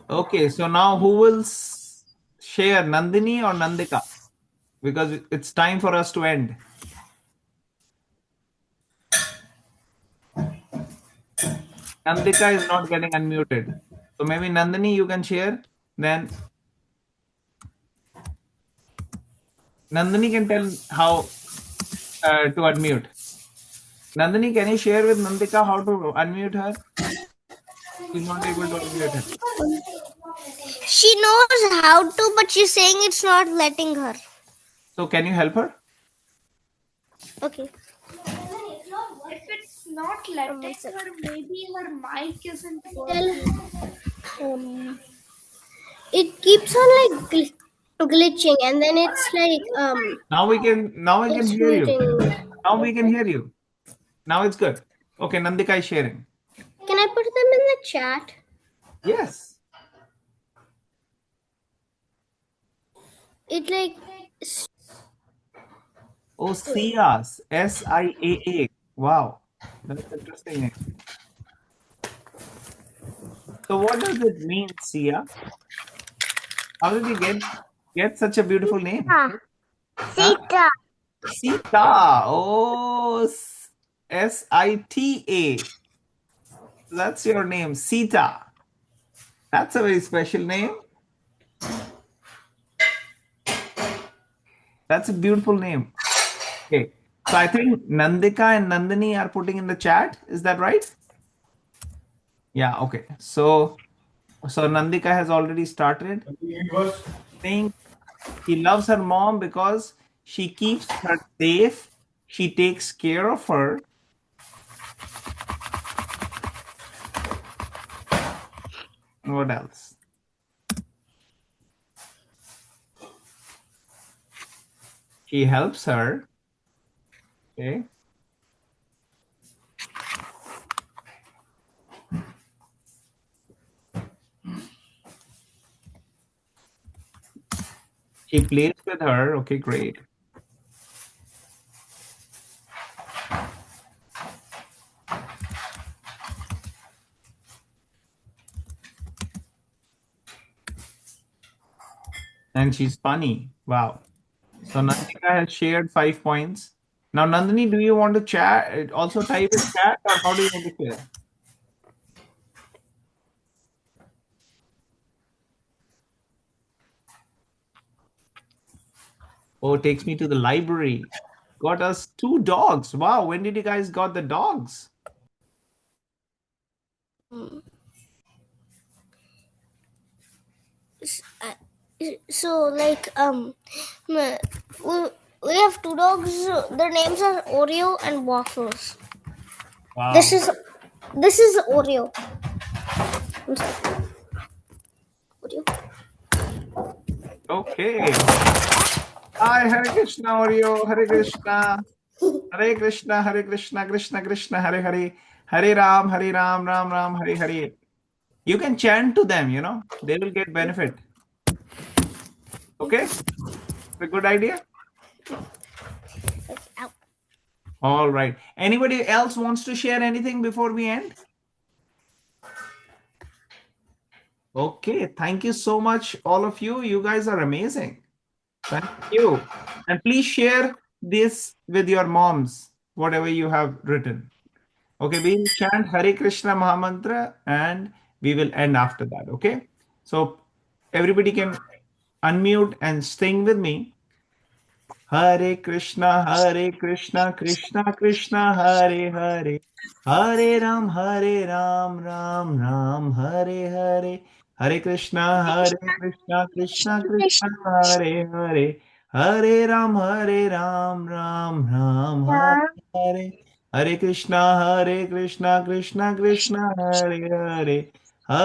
Okay, so now who will share, Nandini or Nandika? Because it's time for us to end. Nandika is not getting unmuted. So maybe Nandini, you can share. Then Nandini can tell how to unmute. Nandini, can you share with Nandika how to unmute her? She's not able to unmute her. She knows how to, but she's saying it's not letting her. So can you help her? Okay. If it's not letting her, maybe her mic isn't working. It keeps on like glitching, and then it's like Now we can it's hear you. muting. Now we can hear you. Now it's good. Okay, Nandika is sharing. Can I put them in the chat? Yes. It like Oh, Sias. SIAA. Wow. That's interesting name. So what does it mean, Sia? How did you get such a beautiful name? Huh? Sita. Sita. Oh, SITA. That's your name, Sita. That's a very special name. That's a beautiful name. Okay. So I think Nandika and Nandini are putting in the chat. Is that right? Yeah, okay. So Nandika has already started saying he loves her mom because she keeps her safe. She takes care of her. What else? She helps her. Okay. She plays with her. Okay, great. And she's funny. Wow. So Nandika has shared 5 points. Now, Nandini, do you want to chat? Also type in chat, or how do you want to share? Oh, it takes me to the library. Got us 2 dogs. Wow. When did you guys got the dogs? so like we have 2 dogs. Their names are Oreo and Waffles. Wow. This is Oreo. Oreo. Okay. Hi, Hare Krishna, Oreo. Hare Krishna. Hare Krishna, Hare Krishna, Krishna Krishna, Hare Hare. Hare Ram, Ram Ram, Hare Hare. You can chant to them, they will get benefit. Okay? It's a good idea. All right. Anybody else wants to share anything before we end? Okay. Thank you so much, all of you. You guys are amazing. Thank you. And please share this with your moms, whatever you have written. Okay, we'll chant Hare Krishna Mahamantra and we will end after that. Okay. So everybody can unmute and sing with me. Hare Krishna, Krishna Krishna, Hare Hare, Hare Ram, Ram Ram, Hare Hare, Hare Krishna, Krishna Krishna, Hare Hare, Hare Ram, Ram Ram, Hare Hare, Hare Krishna, Krishna Krishna, Hare Hare,